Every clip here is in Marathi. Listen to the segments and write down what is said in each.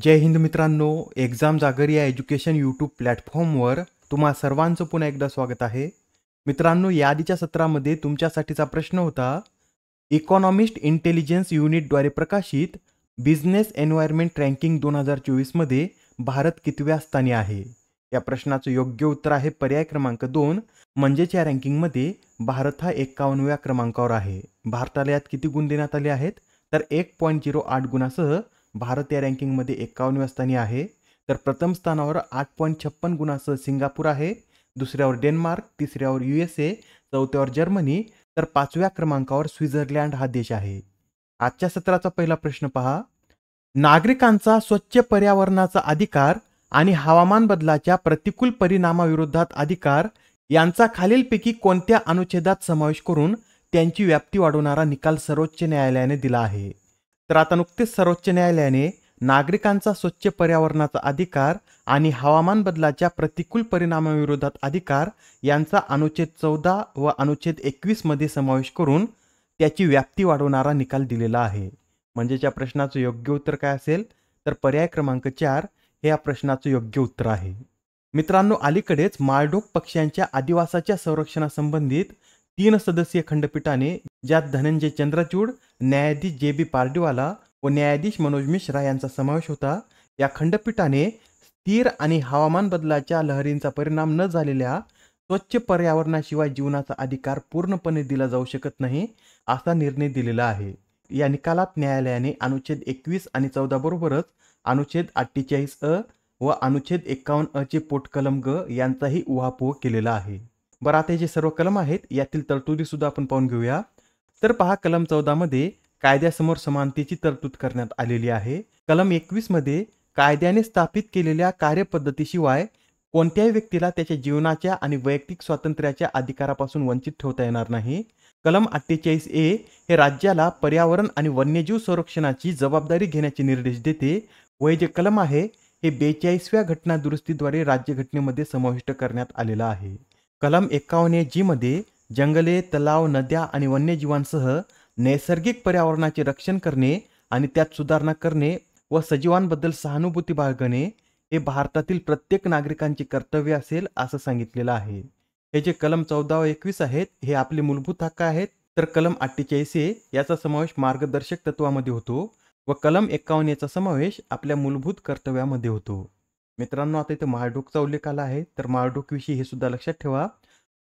जय हिंद मित्रांनो, एक्झाम जागर या एज्युकेशन यूट्यूब प्लॅटफॉर्मवर तुम्हा सर्वांचं पुन्हा एकदा स्वागत आहे. मित्रांनो, या आधीच्या सत्रामध्ये तुमच्यासाठीचा प्रश्न होता, इकॉनॉमिस्ट इंटेलिजन्स युनिटद्वारे प्रकाशित बिझनेस एन्व्हायरमेंट रँकिंग 2024 मध्ये भारत कितव्या स्थानी आहे? या प्रश्नाचं योग्य उत्तर आहे पर्याय क्रमांक 2. म्हणजेच या रँकिंगमध्ये भारत हा 51व्या क्रमांकावर आहे. भारताला यात किती गुण देण्यात आले आहेत? तर 1.08 गुणासह भारत या रँकिंगमध्ये 51व्या स्थानी आहे. तर प्रथम स्थानावर 8.56 गुणासह सिंगापूर आहे, दुसऱ्यावर डेन्मार्क, तिसऱ्यावर USA, चौथ्यावर जर्मनी, तर 5व्या क्रमांकावर स्वित्झर्लंड हा देश आहे. आजच्या सत्राचा पहिला प्रश्न पहा. नागरिकांचा स्वच्छ पर्यावरणाचा अधिकार आणि हवामान बदलाच्या प्रतिकूल परिणामाविरोधात अधिकार यांचा खालीलपैकी कोणत्या अनुच्छेदात समावेश करून त्यांची व्याप्ती वाढवणारा निकाल सर्वोच्च न्यायालयाने दिला आहे? तर आता नुकतेच सर्वोच्च न्यायालयाने नागरिकांचा स्वच्छ पर्यावरणाचा अधिकार आणि हवामान बदलाच्या प्रतिकूल परिणामाविरोधात अधिकार यांचा अनुच्छेद 14 व अनुच्छेद 21 मध्ये समावेश करून त्याची व्याप्ती वाढवणारा निकाल दिलेला आहे. म्हणजे या प्रश्नाचं योग्य उत्तर काय असेल? तर पर्याय क्रमांक 4 हे या प्रश्नाचं योग्य उत्तर आहे. मित्रांनो, अलीकडेच माळढोक पक्ष्यांच्या अधिवासाच्या संरक्षणासंबंधित 3 सदस्यीय खंडपीठाने, ज्यात धनंजय चंद्रचूड, न्यायाधीश JB पारडीवाला व न्यायाधीश मनोज मिश्रा यांचा समावेश होता, या खंडपीठाने स्थिर आणि हवामान बदलाच्या लहरींचा परिणाम न झालेल्या स्वच्छ पर्यावरणाशिवाय जीवनाचा अधिकार पूर्णपणे दिला जाऊ शकत नाही असा निर्णय दिलेला आहे. या निकालात न्यायालयाने अनुच्छेद 21 आणि 14 बरोबरच अनुच्छेद 48 व अनुच्छेद 51 चे पोटकलम ग यांचाही उहापोह केलेला आहे. बरं, आता जे सर्व कलम आहेत यातील तरतुदी सुद्धा आपण पाहून घेऊया. तर पहा, कलम 14 मध्ये कायद्यासमोर समानतेची तरतूद करण्यात आलेली आहे. कलम 21 मध्ये कायद्याने स्थापित केलेल्या कार्यपद्धतीशिवाय कोणत्याही व्यक्तीला त्याच्या जीवनाच्या आणि वैयक्तिक स्वातंत्र्याच्या अधिकारापासून वंचित ठेवता येणार नाही. कलम 48A हे राज्याला पर्यावरण आणि वन्यजीव संरक्षणाची जबाबदारी घेण्याचे निर्देश देते व हे जे कलम आहे हे 42व्या घटना दुरुस्तीद्वारे राज्यघटनेमध्ये समाविष्ट करण्यात आलेला आहे. कलम 51G मध्ये जंगले, तलाव, नद्या आणि वन्यजीवांसह नैसर्गिक पर्यावरणाचे रक्षण करणे आणि त्यात सुधारणा करणे व सजीवांबद्दल सहानुभूती बाळगणे हे भारतातील प्रत्येक नागरिकांचे कर्तव्य असेल असं सांगितलेलं आहे. हे जे कलम 14 व 21 आहेत हे आपले मूलभूत हक्क आहेत. तर कलम 48A याचा समावेश मार्गदर्शक तत्वामध्ये होतो व कलम 51 याचा समावेश आपल्या मूलभूत कर्तव्यामध्ये होतो. मित्रांनो, आता इथे माळढोकचा उल्लेख आला आहे, तर माळढोक विषयी हे सुद्धा लक्षात ठेवा.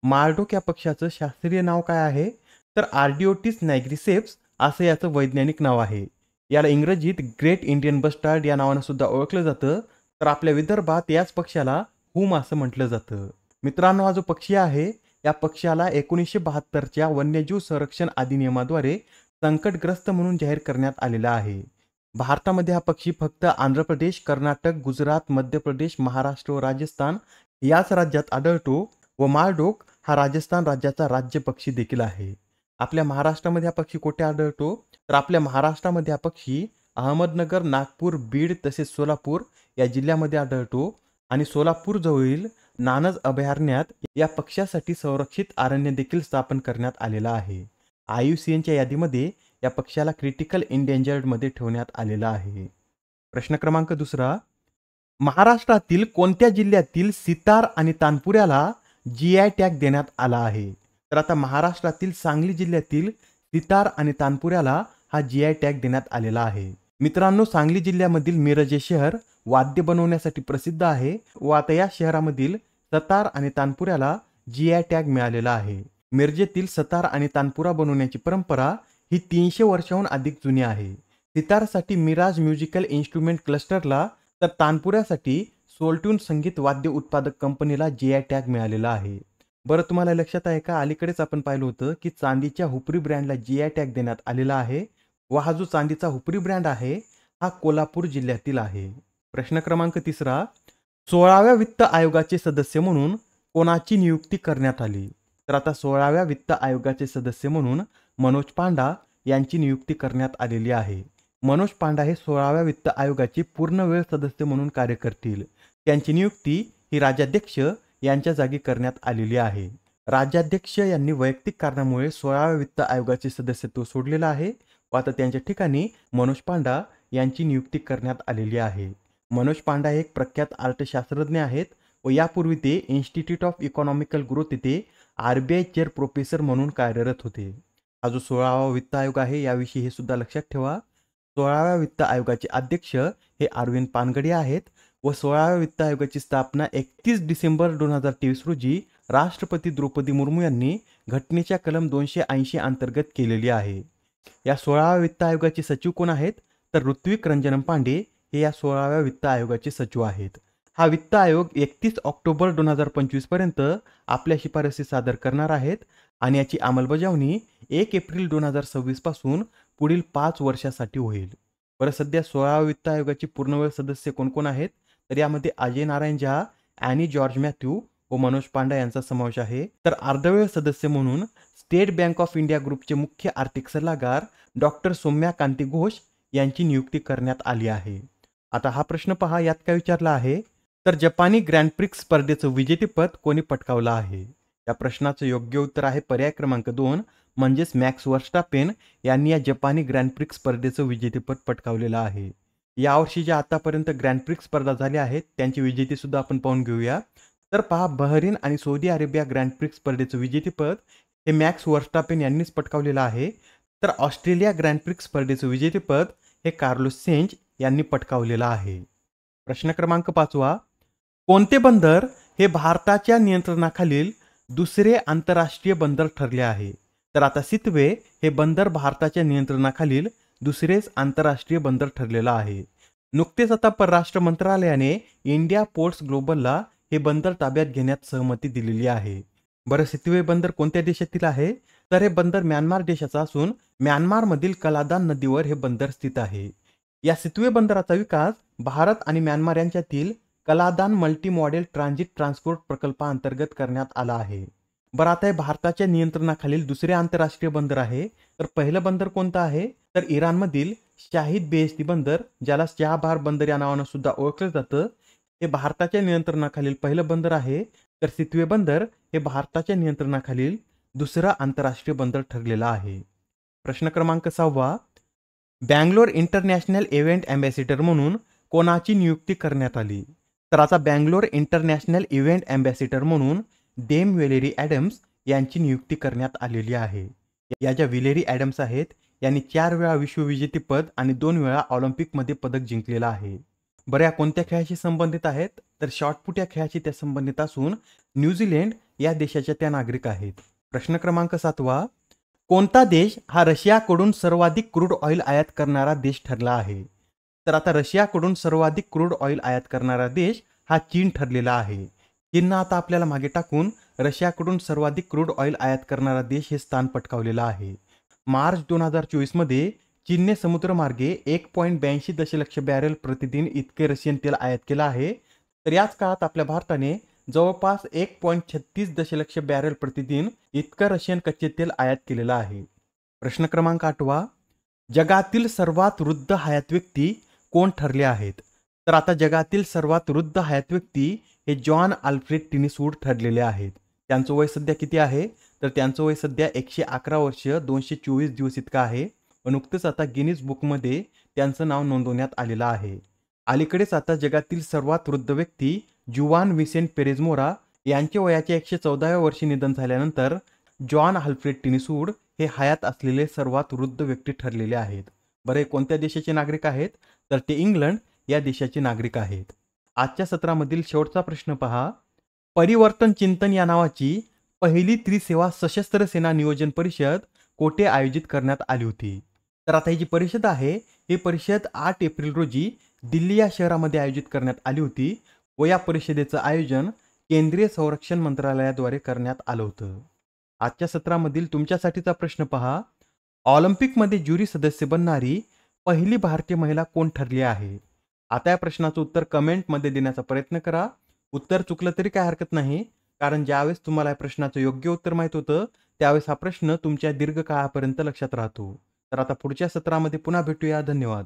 माळढोक या पक्षाचं शास्त्रीय नाव काय आहे? तर आर्डिओटिस नायग्रिसेप्स असं याचं वैज्ञानिक नाव आहे. याला इंग्रजीत ग्रेट इंडियन बस्टार्ड या नावानं सुद्धा ओळखलं जातं. तर आपल्या विदर्भात याच पक्षाला हुम असं म्हटलं जातं. मित्रांनो, हा जो पक्षी आहे या पक्षाला 1972च्या वन्यजीव संरक्षण अधिनियमाद्वारे संकटग्रस्त म्हणून जाहीर करण्यात आलेला आहे. भारतामध्ये हा पक्षी फक्त आंध्र प्रदेश, कर्नाटक, गुजरात, मध्य प्रदेश, महाराष्ट्र व राजस्थान याच राज्यात आढळतो व माळढोक हा राजस्थान राज्याचा राज्य पक्षी देखील आहे. आपल्या महाराष्ट्रामध्ये हा पक्षी कुठे आढळतो? तर आपल्या महाराष्ट्रामध्ये हा पक्षी अहमदनगर, नागपूर, बीड तसेच सोलापूर या जिल्ह्यामध्ये आढळतो आणि सोलापूर जवळील नानज अभयारण्यात या पक्ष्यासाठी संरक्षित अरण्य देखील स्थापन करण्यात आलेला आहे. IUCNच्या यादीमध्ये या पक्षाला क्रिटिकल एंडेंजर्ड मध्ये ठेवण्यात आलेला आहे. प्रश्न क्रमांक 2. महाराष्ट्रातील कोणत्या जिल्ह्यातील सितार आणि तानपुऱ्याला GI टॅग देण्यात आला आहे? तर आता महाराष्ट्रातील सांगली जिल्ह्यातील सितार आणि तानपुऱ्याला हा GI टॅग देण्यात आलेला आहे. मित्रांनो, सांगली जिल्ह्यामधील मिरज हे शहर वाद्य बनवण्यासाठी प्रसिद्ध आहे व आता या शहरामधील सतार आणि तानपुऱ्याला GI टॅग मिळालेला आहे. मिरजेतील सतार आणि तानपुरा बनवण्याची परंपरा ही 300 वर्षांहून अधिक जुनी आहे. सितारसाठी मिराज म्युझिकल इन्स्ट्रुमेंट क्लस्टरला तर तानपुऱ्यासाठी सोलट्यून संगीत वाद्य उत्पादक कंपनीला GI टॅग मिळालेला आहे. बरं, तुम्हाला लक्षात आहे का, अलीकडेच आपण पाहिलं होतं की चांदीच्या हुपरी ब्रँडला GI टॅग देण्यात आलेला आहे व हा जो चांदीचा हुपरी ब्रँड आहे हा कोल्हापूर जिल्ह्यातील आहे. प्रश्न क्रमांक 3. 16व्या वित्त आयोगाचे सदस्य म्हणून कोणाची नियुक्ती करण्यात आली? तर आता 16व्या वित्त आयोगाचे सदस्य म्हणून मनोज पांडा यांची नियुक्ती करण्यात आलेली आहे. मनोज पांडा हे 16व्या वित्त आयोगाचे पूर्णवेळ सदस्य म्हणून कार्य करतील. त्यांची नियुक्ती ही राज्याध्यक्ष यांच्या जागी करण्यात आलेली आहे. राज्याध्यक्ष यांनी वैयक्तिक कारणामुळे 16व्या वित्त आयोगाचे सदस्यत्व सोडलेलं आहे व आता त्यांच्या ठिकाणी मनोज पांडा यांची नियुक्ती करण्यात आलेली आहे. मनोज पांडा हे एक प्रख्यात अर्थशास्त्रज्ञ आहेत व यापूर्वी ते इन्स्टिट्यूट ऑफ इकॉनॉमिकल ग्रोथ येथे RBI चेअर प्रोफेसर म्हणून कार्यरत होते. हा जो 16वा वित्त आयोग आहे याविषयी हे सुद्धा लक्षात ठेवा. 16व्या वित्त आयोगाचे अध्यक्ष हे अरविंद पानगडिया आहेत व 16व्या वित्त आयोगाची स्थापना 31 डिसेंबर 2023 रोजी राष्ट्रपती द्रौपदी मुर्मू यांनी घटनेच्या कलम 280 अंतर्गत केलेली आहे. या 16व्या वित्त आयोगाचे सचिव कोण आहेत तर ऋत्विक रंजनम पांडे हे या 16व्या वित्त आयोगाचे सचिव आहेत. हा वित्त आयोग 31 ऑक्टोबर 2025 पर्यंत आपल्या शिफारसी सादर करणार आहेत आणि याची अंमलबजावणी 1 एप्रिल 2026 पासून पुढील 5 वर्षासाठी होईल. बरं, सध्या 16व्या वित्त आयोगाचे पूर्णवेळ सदस्य कोण कोण आहेत तर यामध्ये Ajay Narayan Jha, any George Matthew व मनोज पांडा यांचा समावेश आहे. तर अर्धवेळ सदस्य म्हणून स्टेट बँक ऑफ इंडिया ग्रुपचे मुख्य आर्थिक सल्लागार डॉक्टर सौम्या कांती घोष यांची नियुक्ती करण्यात आली आहे. आता हा प्रश्न पहा, यात काय विचारला आहे तर जपानी ग्रँड प्रिक्स स्पर्धेचं विजेतेपद कोणी पटकावलं आहे. या प्रश्नाचं योग्य उत्तर आहे पर्याय क्रमांक 2 म्हणजेच मॅक्स वर्स्टापेन यांनी या जपानी ग्रँड प्रिक्स स्पर्धेचं विजेतेपद पटकावलेलं आहे. यावर्षी ज्या आतापर्यंत ग्रँड प्रिक्स स्पर्धा झाल्या आहेत त्यांची विजेते सुद्धा आपण पाहून घेऊया. तर पहा, बहरीन आणि सौदी अरेबिया ग्रँड प्रिक्स स्पर्धेचं विजेतेपद हे मॅक्स वर्स्टापेन यांनीच पटकावलेलं आहे. तर ऑस्ट्रेलिया ग्रँड प्रिक्स स्पर्धेचं विजेतेपद हे कार्लोस सेंज यांनी पटकावलेलं आहे. प्रश्न क्रमांक 5, कोणते बंदर हे भारताच्या नियंत्रणाखालील दुसरे आंतरराष्ट्रीय बंदर ठरले आहे. तर आता सितवे हे बंदर भारताच्या नियंत्रणाखालील दुसरेच आंतरराष्ट्रीय बंदर ठरलेलं आहे. नुकतेच आता परराष्ट्र मंत्रालयाने इंडिया पोर्ट्स ग्लोबलला हे बंदर ताब्यात घेण्यात सहमती दिलेली आहे. बरं, सितवे बंदर कोणत्या देशातील आहे तर हे बंदर म्यानमार देशाचं असून म्यानमारमधील कलादान नदीवर हे बंदर स्थित आहे. या सितवे बंदराचा विकास भारत आणि म्यानमार यांच्यातील Kaladan multi model transit transport प्रकल्पाअंतर्गत करण्यात आला आहे. बरं, आता हे भारताच्या नियंत्रणाखालील दुसरे आंतरराष्ट्रीय बंदर आहे. तर पहिलं बंदर कोणतं आहे तर इराणमधील शाहिद बेहेस्ती बंदर, ज्याला चहाबार बंदर या नावानं सुद्धा ओळखलं जातं, हे भारताच्या नियंत्रणाखालील पहिलं बंदर आहे. तर सितवे बंदर हे भारताच्या नियंत्रणाखालील दुसरं आंतरराष्ट्रीय बंदर ठरलेलं आहे. प्रश्न क्रमांक 6, बँगलोर इंटरनॅशनल इव्हेंट अँबॅसिडर म्हणून कोणाची नियुक्ती करण्यात आली. तर आता बँगलोर इंटरनॅशनल इव्हेंट अँबॅसिडर म्हणून डेम वेलेरी ॲडम्स यांची नियुक्ती करण्यात आलेली आहे. या ज्या विलेरी ॲडम्स आहेत यांनी 4 वेळा विश्वविजेतेपद आणि 2 वेळा ऑलिम्पिकमध्ये पदक जिंकलेलं आहे. बरं, या कोणत्या खेळाशी संबंधित आहेत तर शॉर्टपुट या खेळाशी त्या संबंधित असून न्यूझीलंड या देशाच्या त्या नागरिक आहेत. प्रश्न क्रमांक 7, कोणता देश हा रशियाकडून सर्वाधिक क्रूड ऑइल आयात करणारा देश ठरला आहे. तर आता रशियाकडून सर्वाधिक क्रूड ऑइल आयात करणारा देश हा चीन ठरलेला आहे. चीननं आता आपल्याला मागे टाकून रशियाकडून सर्वाधिक क्रूड ऑइल आयात करणारा देश हे स्थान पटकावलेलं आहे. मार्च 2024 मध्ये चीनने समुद्रमार्गे 1.82 दशलक्ष बॅरेल प्रतिदिन इतके रशियन तेल आयात केलं आहे. तर याच काळात आपल्या भारताने जवळपास 1.36 दशलक्ष बॅरेल प्रतिदिन इतकं रशियन कच्चे तेल आयात केलेलं आहे. प्रश्न क्रमांक 8, जगातील सर्वात वृद्ध हयात व्यक्ती कोण ठरले आहेत. तर आता जगातील सर्वात वृद्ध हयात व्यक्ती हे जॉन अल्फ्रेड टिनीसवूड ठरलेले आहेत. त्यांचं वय सध्या किती आहे तर त्यांचं वय सध्या 111 वर्ष 224 दिवस इतकं आहे व नुकतंच आता गिनीज बुकमध्ये त्यांचं नाव नोंदवण्यात आलेलं आहे. अलीकडेच आता जगातील सर्वात वृद्ध व्यक्ती जुवान विसेंट पेरेज मोरा यांचे वयाच्या 114व्या वर्षी निधन झाल्यानंतर जॉन अल्फ्रेड टिनीसवूड हे हयात असलेले सर्वात वृद्ध व्यक्ती ठरलेले आहेत. बरे, कोणत्या देशाचे नागरिक आहेत तर ते इंग्लंड या देशाचे नागरिक आहेत. आजच्या सत्रामधील शेवटचा प्रश्न पहा, परिवर्तन चिंतन या नावाची पहिली त्रिसेवा सशस्त्र सेना नियोजन परिषद कोठे आयोजित करण्यात आली होती. तर आता ही जी परिषद आहे ही परिषद 8 एप्रिल रोजी दिल्ली या शहरामध्ये आयोजित करण्यात आली होती व या परिषदेचं आयोजन केंद्रीय संरक्षण मंत्रालयाद्वारे करण्यात आलं होतं. आजच्या सत्रामधील तुमच्यासाठीचा प्रश्न पहा, ऑलिम्पिकमध्ये ज्युरी सदस्य बनणारी पहिली भारतीय महिला कोण ठरली आहे. आता या प्रश्नाचं उत्तर कमेंटमध्ये देण्याचा प्रयत्न करा. उत्तर चुकलं तरी काय हरकत नाही, कारण ज्यावेळेस तुम्हाला या प्रश्नाचं योग्य उत्तर माहीत होतं त्यावेळेस हा प्रश्न तुमच्या दीर्घकाळापर्यंत लक्षात राहतो. तर आता पुढच्या सत्रामध्ये पुन्हा भेटूया. धन्यवाद.